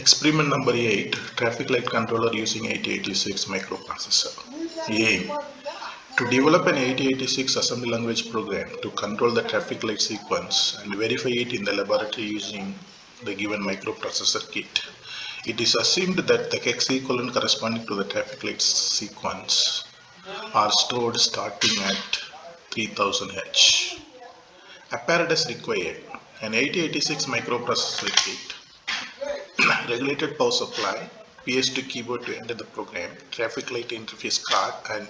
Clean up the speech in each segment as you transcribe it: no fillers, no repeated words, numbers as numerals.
Experiment number 8, traffic light controller using 8086 microprocessor. Aim: to develop an 8086 assembly language program to control the traffic light sequence and verify it in the laboratory using the given microprocessor kit. It is assumed that the hex equivalent corresponding to the traffic light sequence are stored starting at 3000 H. Apparatus required: an 8086 microprocessor kit, regulated power supply, PS2 keyboard to enter the program, traffic light interface card, and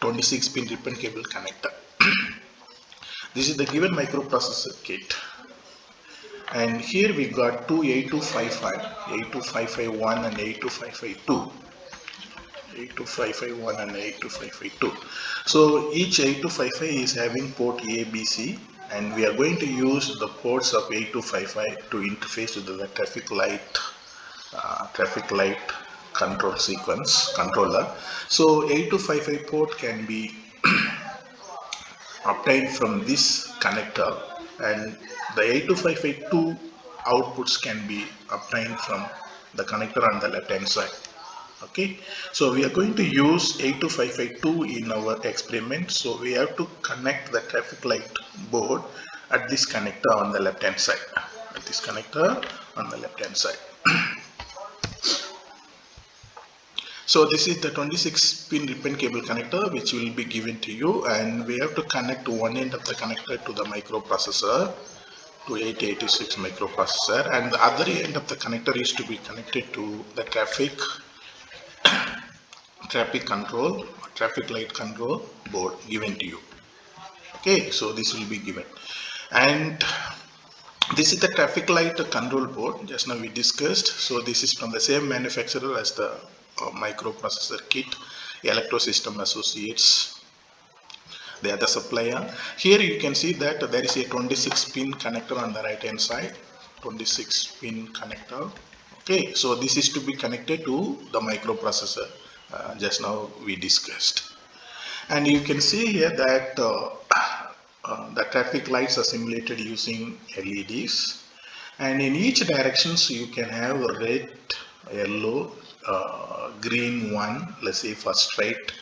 26-pin ribbon cable connector. This is the given microprocessor kit. And here we got two 8255, 82551 and 82552. 82551 and 82552. So each 8255 is having port A, B, C, and we are going to use the ports of 8255 to interface with the traffic light control sequence controller. So 8255 port can be obtained from this connector, and the 8255 outputs can be obtained from the connector on the left hand side. Okay, so we are going to use 82552 in our experiment. So we have to connect the traffic light board at this connector on the left hand side. At this connector on the left hand side. So this is the 26-pin ribbon cable connector which will be given to you, and we have to connect one end of the connector to the microprocessor, to 8086 microprocessor, and the other end of the connector is to be connected to the traffic light control board given to you. Okay, so this will be given, and this is the traffic light control board just now we discussed. So this is from the same manufacturer as the microprocessor kit, Electro System Associates, they are the supplier. Here you can see that there is a 26-pin connector on the right hand side, 26-pin connector. Okay, so this is to be connected to the microprocessor just now we discussed, and you can see here that the traffic lights are simulated using LEDs, and in each direction so you can have red, yellow, green 1, let's say for straight,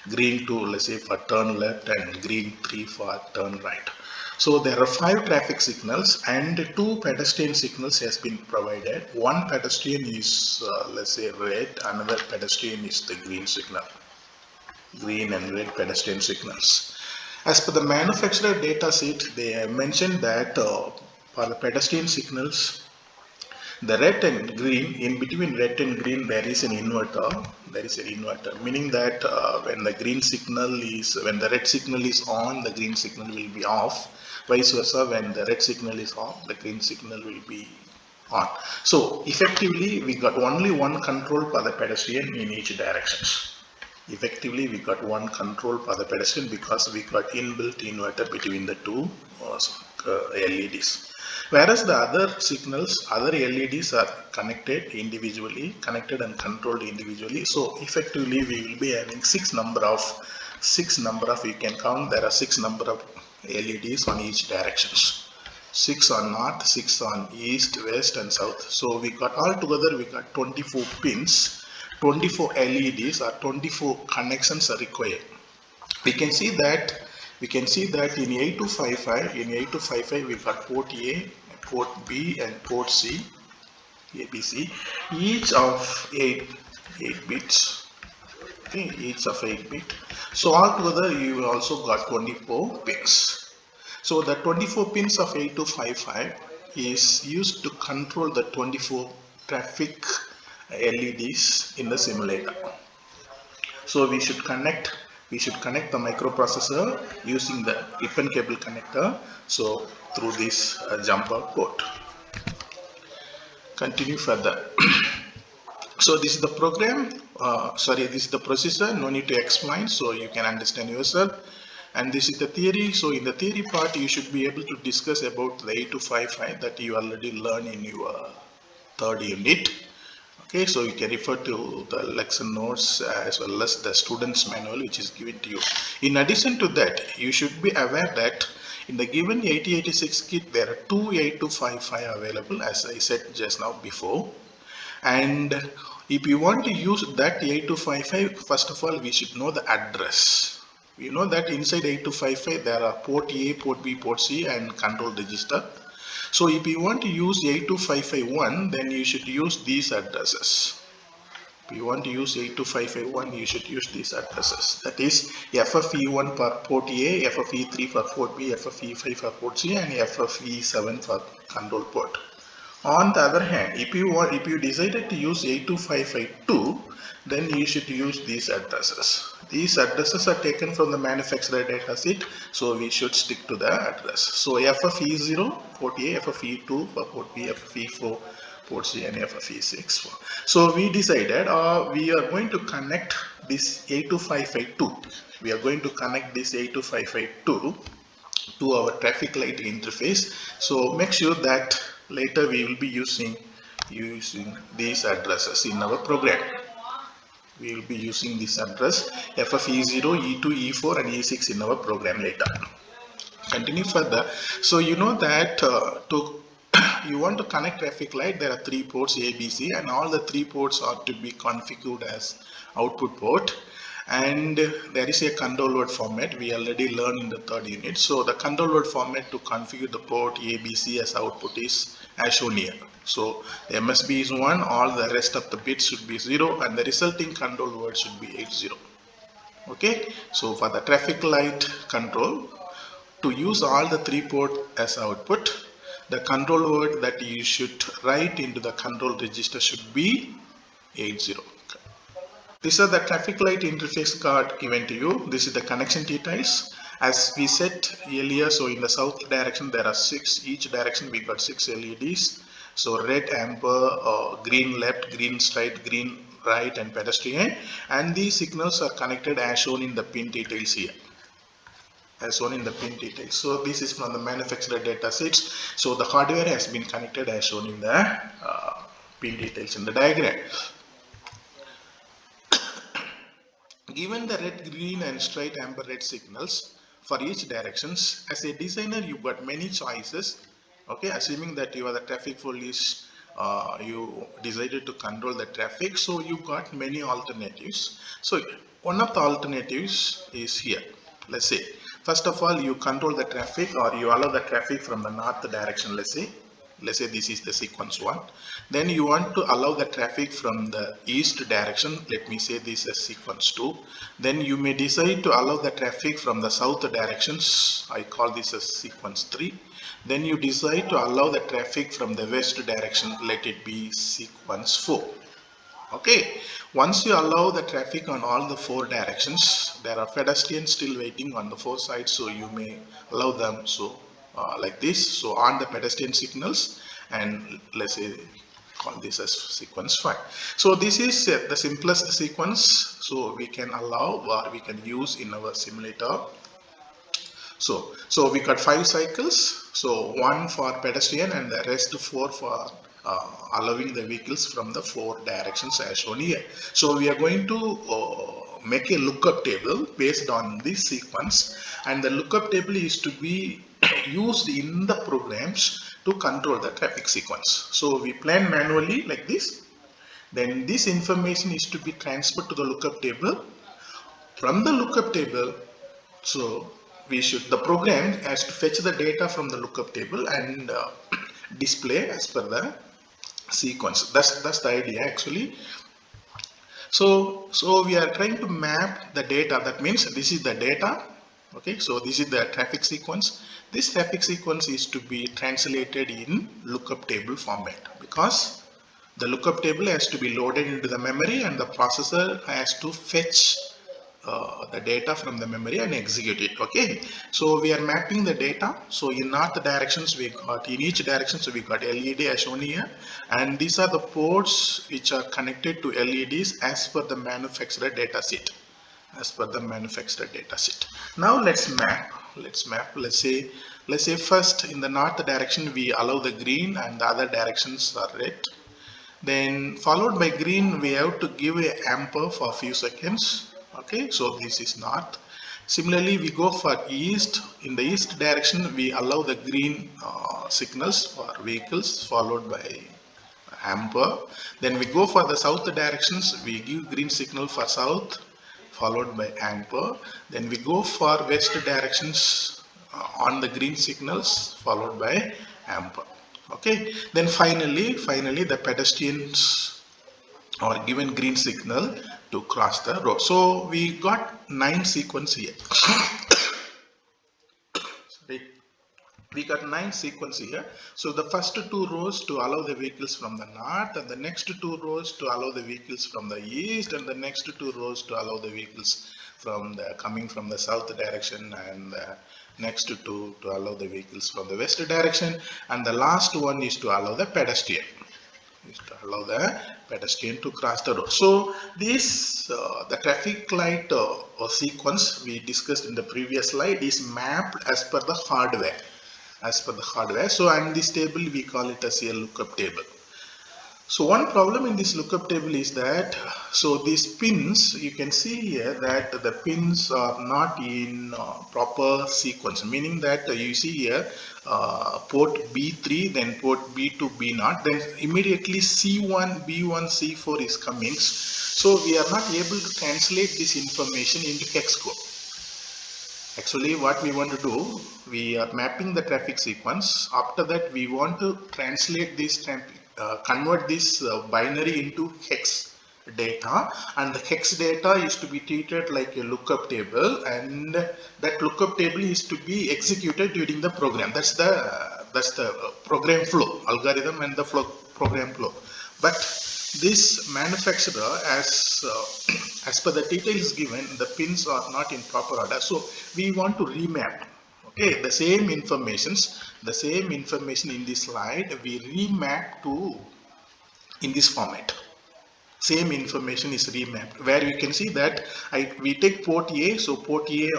green 2, let's say for turn left, and green 3 for turn right. So there are 5 traffic signals and 2 pedestrian signals has been provided. One pedestrian is let's say red, another pedestrian is the green signal. Green and red pedestrian signals. As per the manufacturer data sheet, they have mentioned that for the pedestrian signals, the red and green, in between red and green there is an inverter. There is an inverter, meaning that when the red signal is on, the green signal will be off. Vice versa, when the red signal is on, the green signal will be on. So effectively we got only one control for the pedestrian in each direction. Effectively we got one control for the pedestrian because we got inbuilt inverter between the two LEDs. Whereas the other signals, other LEDs are connected individually, connected and controlled individually. So effectively we will be having six number of you can count, there are 6 number of LEDs on each directions. 6 on north, 6 on east, west and south. So we got all together we got 24 pins, 24 LEDs or 24 connections are required. We can see that in 8255 we got port A, port B and port C, ABC, each of 8 bits. Okay, each of 8 bit. So altogether you also got 24 pins. So the 24 pins of 8255 is used to control the 24 traffic LEDs in the simulator. So we should connect the microprocessor using the ribbon cable connector, so through this jumper port. Continue further. So this is the program, this is the processor, no need to explain, so you can understand yourself. And this is the theory. So in the theory part you should be able to discuss about the 8255 that you already learned in your 3rd unit. Okay, so you can refer to the lesson notes as well as the student's manual which is given to you. In addition to that, you should be aware that In the given 8086 kit, there are two 8255 available, as I said just now before. And if you want to use that 8255, first of all, we should know the address. We know that inside 8255 there are port A, port B, port C and control register. So if you want to use 82551, then you should use these addresses. If you want to use 82551, you should use these addresses. That is FFE1 for port A, FFE3 for port B, FFE5 for port C and FFE7 for control port. On the other hand, if you decided to use 82552, then you should use these addresses. These addresses are taken from the manufacturer data sheet, so we should stick to the address. So FFE0 port A, FFE2 for port B, FFE4 port C and FFE6. So we decided we are going to connect this 82552. We are going to connect this 82552 to our traffic light interface. So make sure that later we will be using these addresses in our program. We will be using this address FFE0, E2, E4 and E6 in our program later. Continue further. So you know that you want to connect traffic light, there are three ports A, B, C, and all the three ports are to be configured as output port. And there is a control word format we already learned in the third unit. So the control word format to configure the port A, B, C as output is as shown here. So the MSB is 1, all the rest of the bits should be 0 and the resulting control word should be 80. Okay, so for the traffic light control, to use all the three port as output, the control word that you should write into the control register should be 80. These are the traffic light interface card given to you. This is the connection details. As we said earlier, so in the south direction there are 6, each direction we got 6 LEDs. So red, amber, green left, green straight, green right and pedestrian. And these signals are connected as shown in the pin details here. As shown in the pin details. So this is from the manufacturer data sheets. So the hardware has been connected as shown in the pin details in the diagram. Given the red, green and straight amber red signals for each directions, as a designer you got many choices. Okay, assuming that you are the traffic police, you decided to control the traffic, so you got many alternatives. So one of the alternatives is here. Let's say first of all you control the traffic, or you allow the traffic from the north direction. Let's say this is the sequence 1. Then you want to allow the traffic from the east direction. Let me say this is sequence 2. Then you may decide to allow the traffic from the south directions. I call this as sequence 3. Then you decide to allow the traffic from the west direction. Let it be sequence 4. Okay, once you allow the traffic on all the 4 directions, there are pedestrians still waiting on the 4 sides, so you may allow them so like this. So on the pedestrian signals, and let's say call this as sequence 5. So this is the simplest sequence, so we can allow or we can use in our simulator. So we got 5 cycles, so 1 for pedestrian and the rest 4 for allowing the vehicles from the 4 directions as shown here. So we are going to make a lookup table based on this sequence, and the lookup table is to be used in the programs to control the traffic sequence. So we plan manually like this. Then this information is to be transferred to the lookup table. From the lookup table, so the program has to fetch the data from the lookup table and display as per the sequence. That's the idea actually. So we are trying to map the data. That means this is the data. Okay, so this is the traffic sequence. This traffic sequence is to be translated in lookup table format, because the lookup table has to be loaded into the memory and the processor has to fetch the data from the memory and execute it. Okay, so we are mapping the data. So in north directions we got, in each direction so we got LED as shown here, and these are the ports which are connected to LEDs as per the manufacturer data sheet. Now let's map. Let's say first in the north direction we allow the green and the other directions are red. Then followed by green we have to give a amper for a few seconds. Okay, so this is north. Similarly, we go for east. In the east direction, we allow the green signals for vehicles followed by amber. Then we go for the south directions, we give green signal for south followed by amber. Then we go for west directions on the green signals followed by amber. Okay, then finally the pedestrians are given green signal to cross the road. So we got 9 sequence here. Sorry. We got 9 sequence here. So the first 2 rows to allow the vehicles from the north, and the next 2 rows to allow the vehicles from the east, and the next 2 rows to allow the vehicles from the coming from the south direction, and the next 2 to allow the vehicles from the west direction, and the last one is to allow the pedestrian. Is to allow the pedestrian to cross the road. So this the traffic light sequence we discussed in the previous slide is mapped as per the hardware. So and this table we call it as a lookup table. So one problem in this lookup table is that, so these pins, you can see here that the pins are not in proper sequence, meaning that you see here port B3, then port B2, B0, then immediately C1, B1, C4 is coming. So we are not able to translate this information into hex code. Actually, what we want to do, we are mapping the traffic sequence. After that, we want to translate this traffic, convert this binary into hex data, and the hex data is to be treated like a lookup table, and that lookup table is to be executed during the program. That's the program flow, algorithm and the program flow. But this manufacturer, as per the details given, the pins are not in proper order, so we want to remap. Okay, the same information in this slide we remap to in this format. Same information is remapped, where you can see that we take port A. So port A,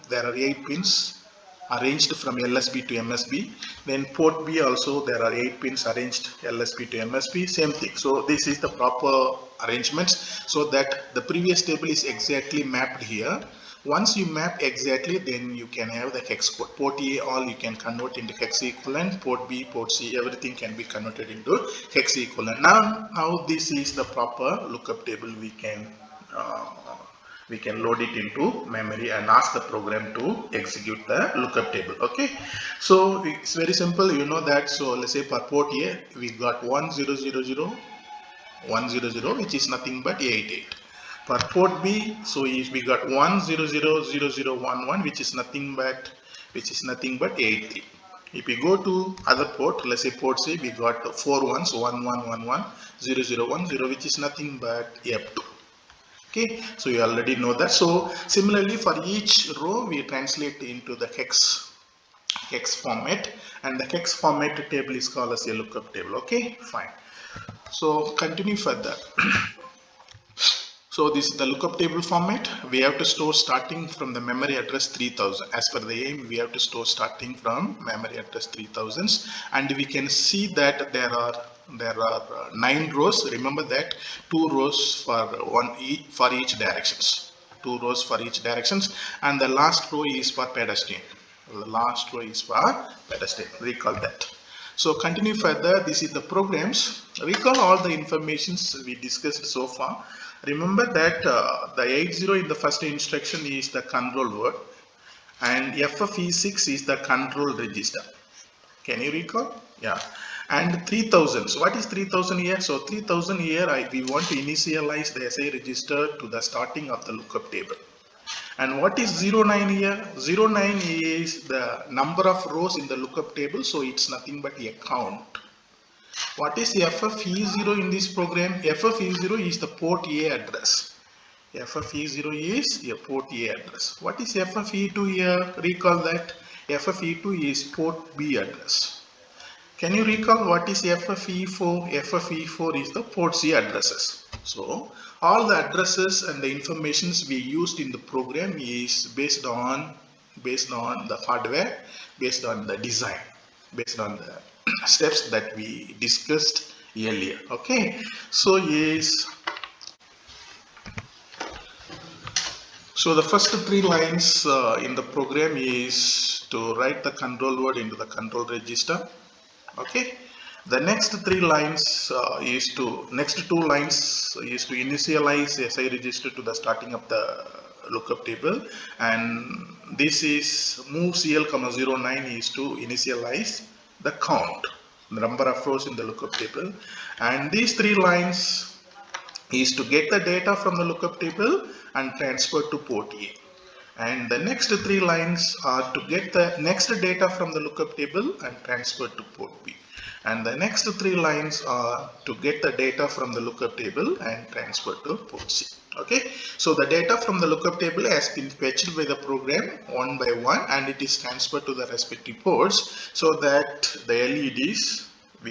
there are 8 pins arranged from LSB to MSB. Then port B also, there are 8 pins arranged LSB to MSB, same thing. So this is the proper arrangements, so that the previous table is exactly mapped here. Once you map exactly, then you can have the hex code. Port A all you can convert into hex equivalent, port B, port C, everything can be converted into hex equivalent. Now this is the proper lookup table. We can load it into memory and ask the program to execute the lookup table. Okay, so it's very simple, you know that. So let's say for port A we got 1000 which is nothing but 88. For port B, so we got 1000011 which is nothing but 83. If we go to other port, let's say port C, we got 4 ones, 11110010, which is nothing but F2. Okay, so you already know that. So similarly for each row we translate into the hex format, and the hex format table is called as a lookup table. Okay, fine. So continue further. So this is the lookup table format. We have to store starting from the memory address 3000. As per the aim, we have to store starting from memory address 3000, and we can see that there are 9 rows. Remember that 2 rows for each directions. 2 rows for each directions, and the last row is for pedestrian. Recall that. So continue further. This is the programs. Recall all the informations we discussed so far. Remember that the 80 in the first instruction is the control word, and FFE6 is the control register. Can you recall? Yeah. And 3000. So what is 3000 here? So 3000 here, we want to initialize the SA register to the starting of the lookup table. And what is 09 here? 09 is the number of rows in the lookup table, so it's nothing but a count. What is FFE0 in this program? FFE0 is the port A address. FFE0 is a port A address. What is FFE2 here? Recall that FFE2 is port B address. Can you recall what is FFE4? FFE4 is the port C addresses. So all the addresses and the informations we used in the program is based on the hardware, based on the design, based on the steps that we discussed earlier. Okay, so yes, So the first three lines in the program is to write the control word into the control register. Okay. The next three lines next two lines is to initialize SI register to the starting of the lookup table, and this is move CL, 09 is to initialize the count, the number of rows in the lookup table, and these three lines is to get the data from the lookup table and transfer to port A. And the next three lines are to get the next data from the lookup table and transfer to port B. And the next three lines are to get the data from the lookup table and transfer to port C. Okay, so the data from the lookup table has been fetched by the program one by one, and it is transferred to the respective ports, so that the LEDs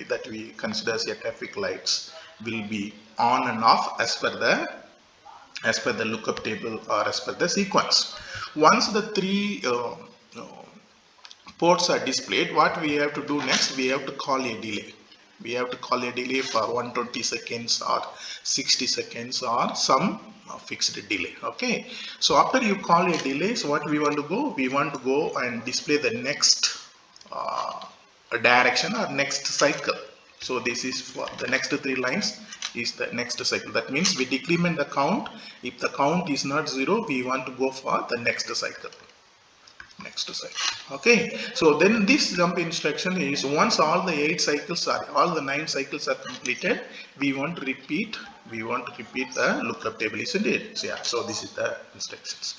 that we consider as traffic lights will be on and off as per the lookup table or as per the sequence. Once the three ports are displayed, what we have to do next, we have to call a delay. We have to call a delay for 120 seconds or 60 seconds or some fixed delay. Okay, so after you call a delay, so what we want to go, we want to go and display the next direction or next cycle. So this is for the next three lines is the next cycle. That means we decrement the count. If the count is not 0, we want to go for the next cycle. Okay, so then this jump instruction is once all the 9 cycles are completed, we want to repeat the lookup table, isn't it? So, yeah, so this is the instructions.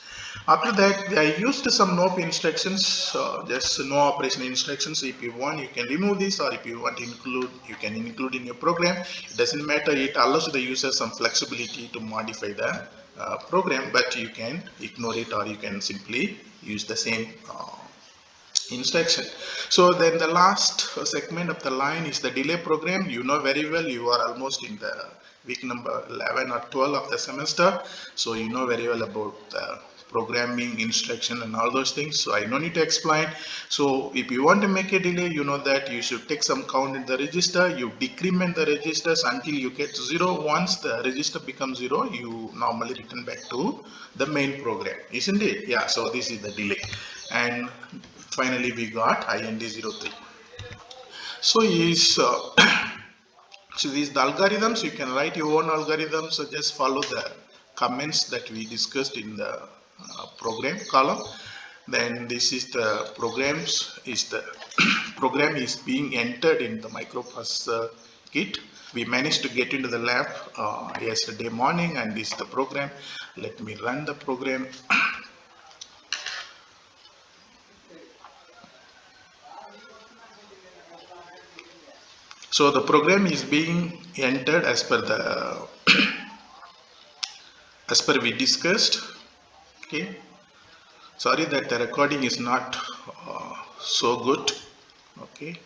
After that, I used some NOP instructions, just no operation instructions. If you want, you can remove this, or if you want to include, you can include in your program. It doesn't matter. It allows the user some flexibility to modify the program, but you can ignore it, or you can simply use the same instruction. So then the last segment of the line is the delay program. You know very well, you are almost in the week number 11 or 12 of the semester, so you know very well about the programming instruction and all those things, so I no need to explain. So if you want to make a delay, you know that you should take some count in the register, you decrement the registers until you get 0. Once the register becomes 0, you normally return back to the main program, isn't it? Yeah, so this is the delay. And finally we got IND03. So is so these the algorithms. You can write your own algorithms, so just follow the comments that we discussed in the program column. Then this is the programs, is the program is being entered in the microprocessor kit. We managed to get into the lab yesterday morning, and this is the program. Let me run the program. So the program is being entered as per the as per we discussed. Okay, sorry that the recording is not so good. Okay,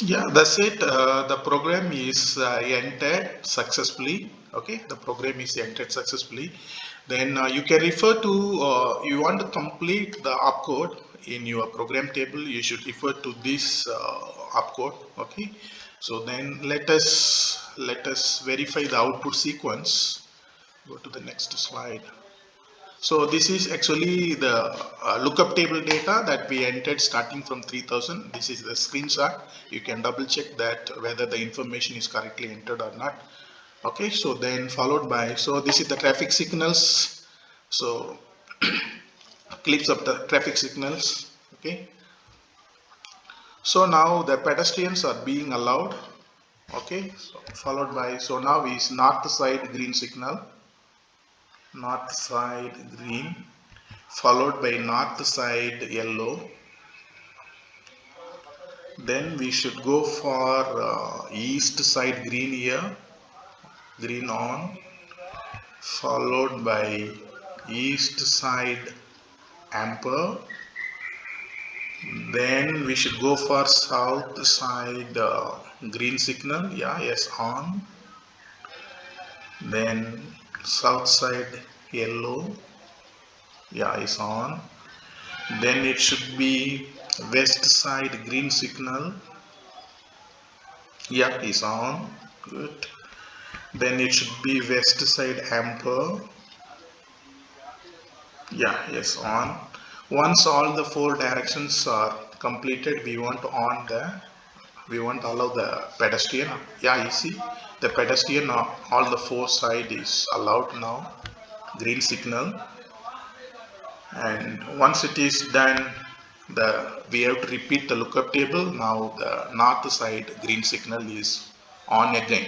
yeah, that's it. The program is entered successfully. Okay, the program is entered successfully. Then you can refer to, you want to complete the opcode in your program table, you should refer to this opcode. Okay, so then let us verify the output sequence. Go to the next slide. So this is actually the lookup table data that we entered starting from 3000. This is the screenshot. You can double check that whether the information is correctly entered or not. Okay, so then followed by, so this is the traffic signals. So clips of the traffic signals. Okay, so now the pedestrians are being allowed. Okay, so followed by, so now is north side green signal, north side green, followed by north side yellow. Then we should go for east side green here, green on, followed by east side amber. Then we should go for south side green signal, yeah, yes, on. Then south side yellow, yeah, is on. Then it should be west side green signal, yeah, is on. Good. Then it should be west side amber, yeah, yes, on. Once all the four directions are completed, we want to allow the pedestrian, yeah, you see the pedestrian, all the four side is allowed now, green signal. And once it is done, we have to repeat the lookup table. Now the north side green signal is on again,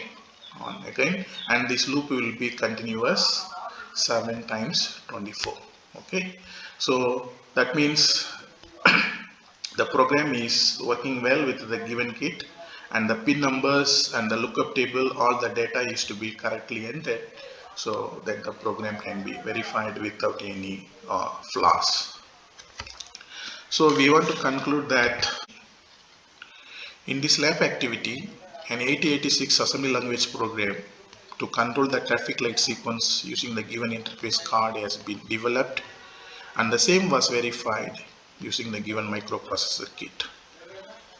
and this loop will be continuous 7 times 24. Okay, so that means the program is working well with the given kit, and the pin numbers and the lookup table, all the data is to be correctly entered, so that the program can be verified without any flaws. So we want to conclude that in this lab activity, an 8086 assembly language program to control the traffic light sequence using the given interface card has been developed, and the same was verified using the given microprocessor kit.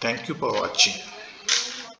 Thank you for watching.